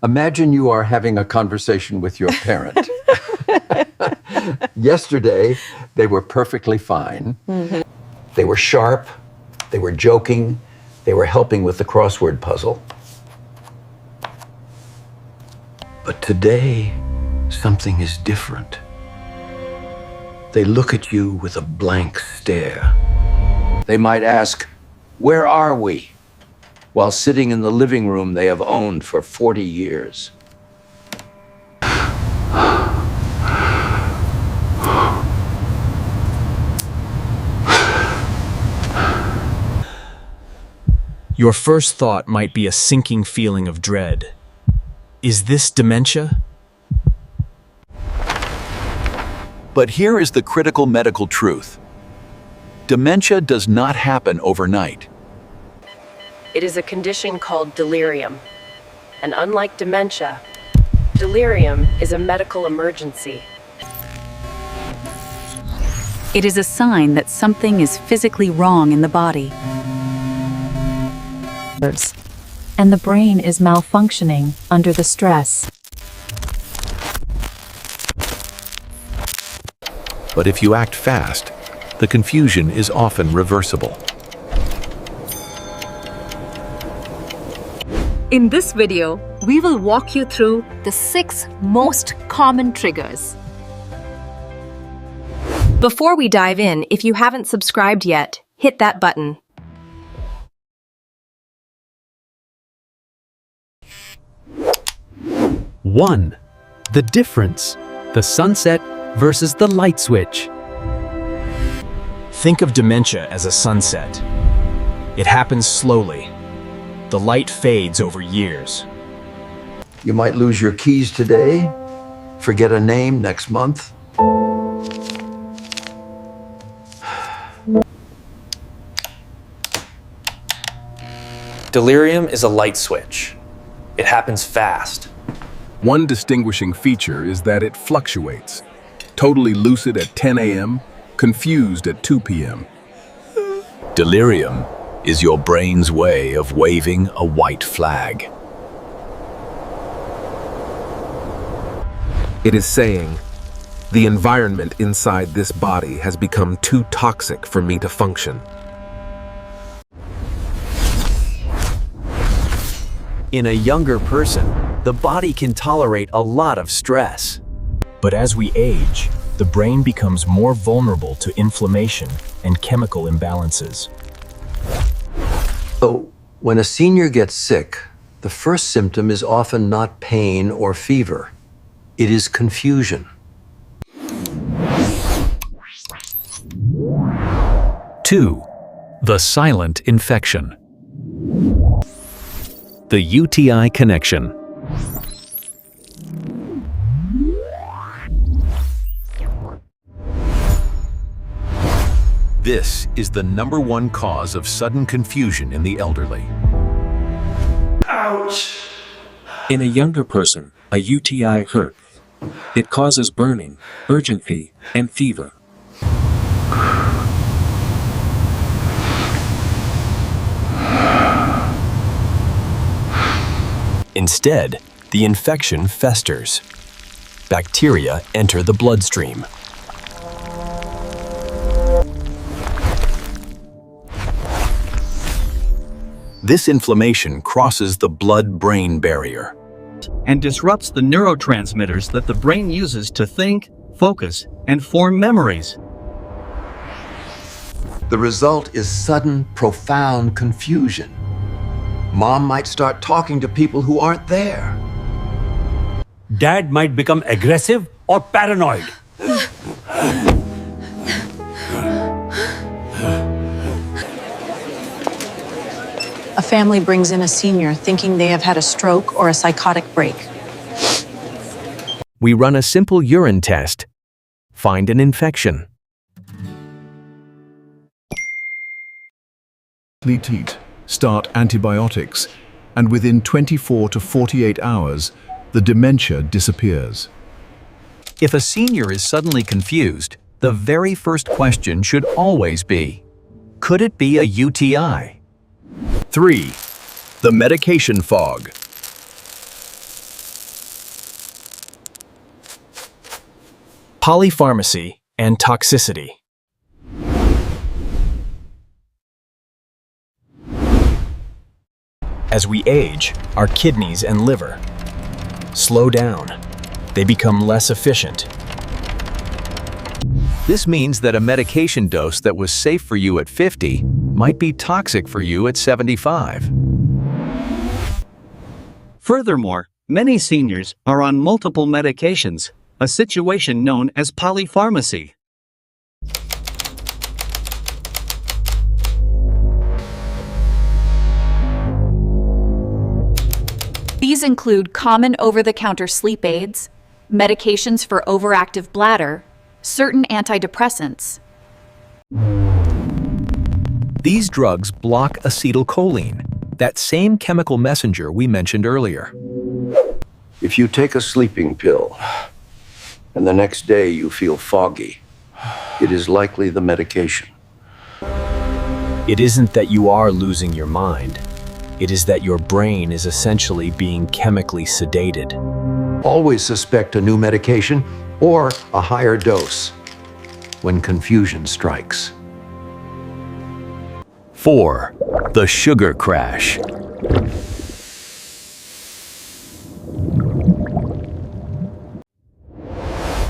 Imagine you are having a conversation with your parent. Yesterday, they were perfectly fine. Mm-hmm. They were sharp, they were joking, they were helping with the crossword puzzle. But today, something is different. They look at you with a blank stare. They might ask, "Where are we?" while sitting in the living room they have owned for 40 years. Your first thought might be a sinking feeling of dread. Is this dementia? But here is the critical medical truth. Dementia does not happen overnight. It is a condition called delirium. And unlike dementia, delirium is a medical emergency. It is a sign that something is physically wrong in the body. And the brain is malfunctioning under the stress. But if you act fast, the confusion is often reversible. In this video, we will walk you through the 6 most common triggers. Before we dive in, if you haven't subscribed yet, hit that button. One, the difference, the sunset versus the light switch. Think of dementia as a sunset. It happens slowly. The light fades over years. You might lose your keys today, forget a name next month. Delirium is a light switch. It happens fast. One distinguishing feature is that it fluctuates. Totally lucid at 10 a.m., confused at 2 p.m. Delirium is your brain's way of waving a white flag. It is saying, the environment inside this body has become too toxic for me to function. In a younger person, the body can tolerate a lot of stress. But as we age, the brain becomes more vulnerable to inflammation and chemical imbalances. So, when a senior gets sick, the first symptom is often not pain or fever. It is confusion. 2. The silent infection. The UTI connection. This is the #1 cause of sudden confusion in the elderly. Ouch! In a younger person, a UTI hurts. It causes burning, urgency, and fever. Instead, the infection festers. Bacteria enter the bloodstream. This inflammation crosses the blood-brain barrier and disrupts the neurotransmitters that the brain uses to think, focus, and form memories. The result is sudden, profound confusion. Mom might start talking to people who aren't there. Dad might become aggressive or paranoid. A family brings in a senior thinking they have had a stroke or a psychotic break. We run a simple urine test. Find an infection. Treat, start antibiotics, and within 24 to 48 hours, the dementia disappears. If a senior is suddenly confused, the very first question should always be, could it be a UTI? 3. The medication fog. Polypharmacy and toxicity. As we age, our kidneys and liver slow down. They become less efficient. This means that a medication dose that was safe for you at 50 might be toxic for you at 75. Furthermore, many seniors are on multiple medications, a situation known as polypharmacy. These include common over-the-counter sleep aids, medications for overactive bladder, certain antidepressants. These drugs block acetylcholine, that same chemical messenger we mentioned earlier. If you take a sleeping pill and the next day you feel foggy, it is likely the medication. It isn't that you are losing your mind. It is that your brain is essentially being chemically sedated. Always suspect a new medication or a higher dose when confusion strikes. 4. The sugar crash.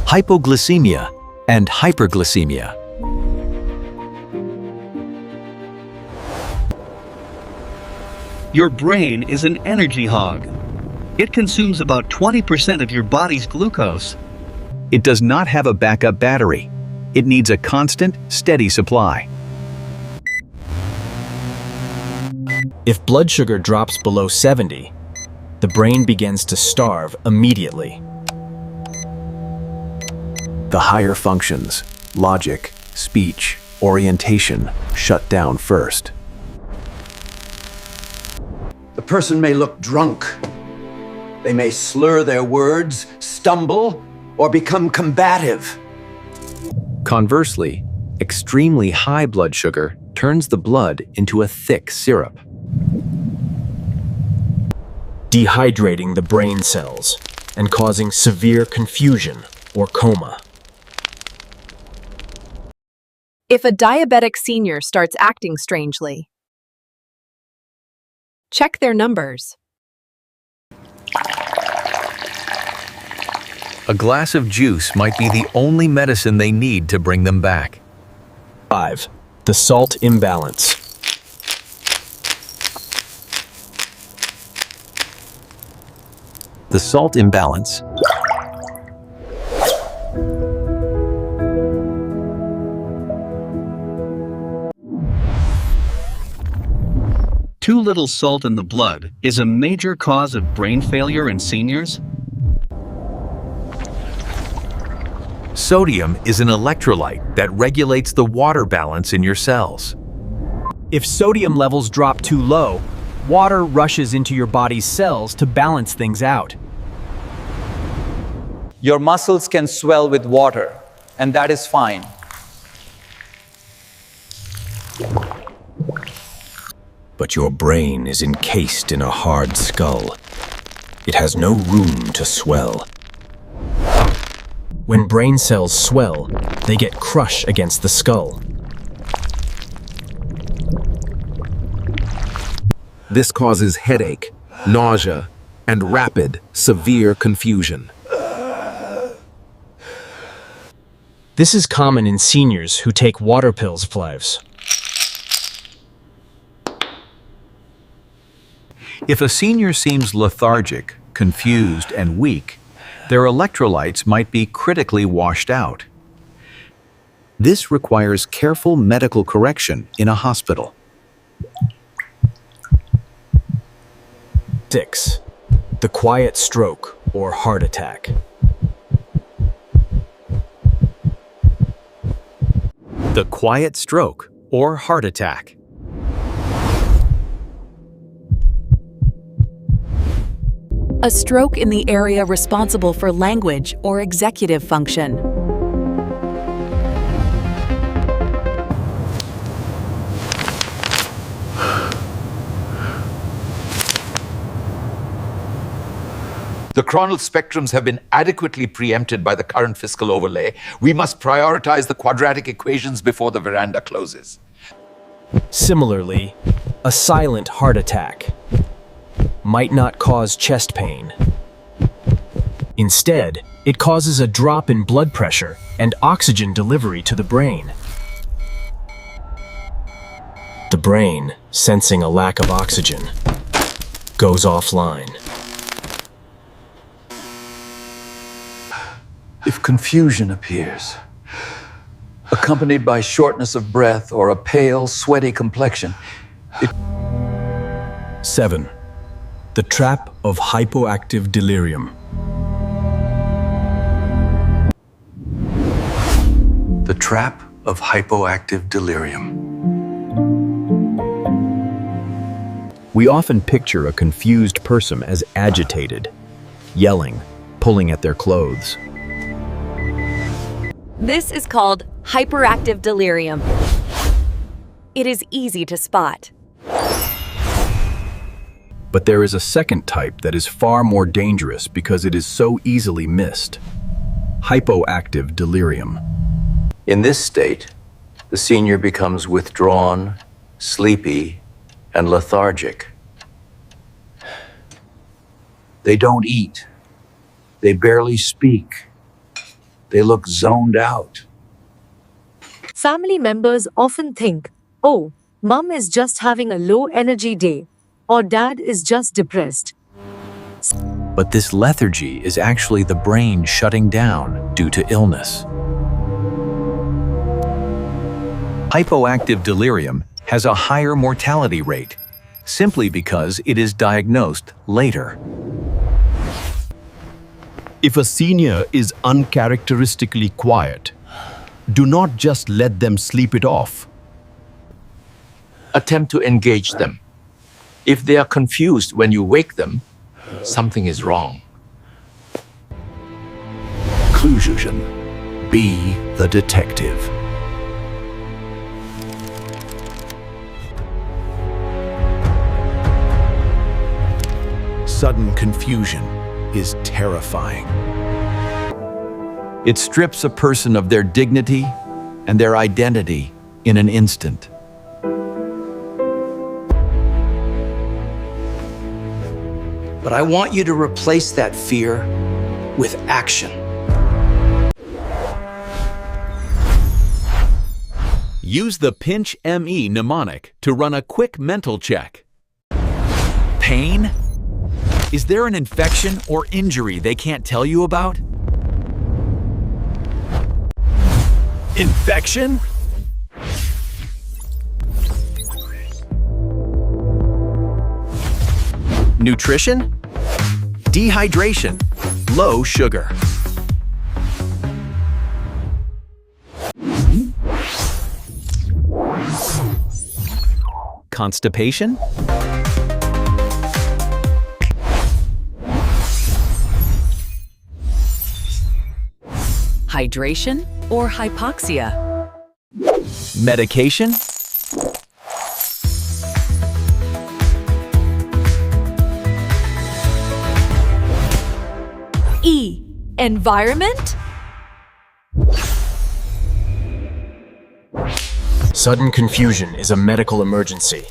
Hypoglycemia and hyperglycemia. Your brain is an energy hog. It consumes about 20% of your body's glucose. It does not have a backup battery. It needs a constant, steady supply. If blood sugar drops below 70, the brain begins to starve immediately. The higher functions, logic, speech, orientation, shut down first. The person may look drunk. They may slur their words, stumble, or become combative. Conversely, extremely high blood sugar turns the blood into a thick syrup, dehydrating the brain cells and causing severe confusion or coma. If a diabetic senior starts acting strangely, check their numbers. A glass of juice might be the only medicine they need to bring them back. 5. The salt imbalance. The salt imbalance. Too little salt in the blood is a major cause of brain failure in seniors. Sodium is an electrolyte that regulates the water balance in your cells. If sodium levels drop too low, water rushes into your body's cells to balance things out. Your muscles can swell with water, and that is fine. But your brain is encased in a hard skull. It has no room to swell. When brain cells swell, they get crushed against the skull. This causes headache, nausea, and rapid, severe confusion. This is common in seniors who take water pills, Flives. If a senior seems lethargic, confused, and weak, their electrolytes might be critically washed out. This requires careful medical correction in a hospital. 6. The quiet stroke or heart attack. The quiet stroke or heart attack. A stroke in the area responsible for language or executive function. The chronal spectrums have been adequately preempted by the current fiscal overlay. We must prioritize the quadratic equations before the veranda closes. Similarly, a silent heart attack might not cause chest pain. Instead, it causes a drop in blood pressure and oxygen delivery to the brain. The brain, sensing a lack of oxygen, goes offline. If confusion appears, accompanied by shortness of breath or a pale, sweaty complexion, 7. The trap of hypoactive delirium. the trap of hypoactive delirium. We often picture a confused person as agitated, yelling, pulling at their clothes. This is called hyperactive delirium. It is easy to spot. But there is a second type that is far more dangerous because it is so easily missed. Hypoactive delirium. In this state, the senior becomes withdrawn, sleepy, and lethargic. They don't eat. They barely speak. They look zoned out. Family members often think, oh, mom is just having a low energy day, or dad is just depressed. But this lethargy is actually the brain shutting down due to illness. Hypoactive delirium has a higher mortality rate, simply because it is diagnosed later. If a senior is uncharacteristically quiet, do not just let them sleep it off. Attempt to engage them. If they are confused when you wake them, something is wrong. Conclusion: be the detective. Sudden confusion is terrifying. It strips a person of their dignity and their identity in an instant. But I want you to replace that fear with action. Use the Pinch ME mnemonic to run a quick mental check. Pain? Is there an infection or injury they can't tell you about? Infection? Nutrition? Dehydration. Low sugar. Constipation? Hydration or hypoxia? Medication? E. Environment? Sudden confusion is a medical emergency.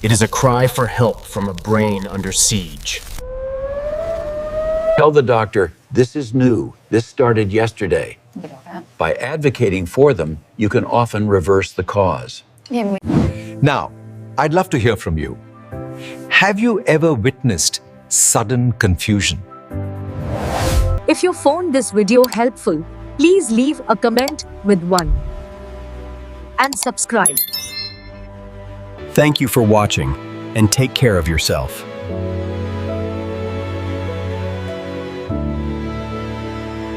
It is a cry for help from a brain under siege. Tell the doctor, this is new. This started yesterday. By advocating for them, you can often reverse the cause. Now, I'd love to hear from you. Have you ever witnessed sudden confusion? If you found this video helpful, please leave a comment with 1 and subscribe. Thank you for watching, and take care of yourself.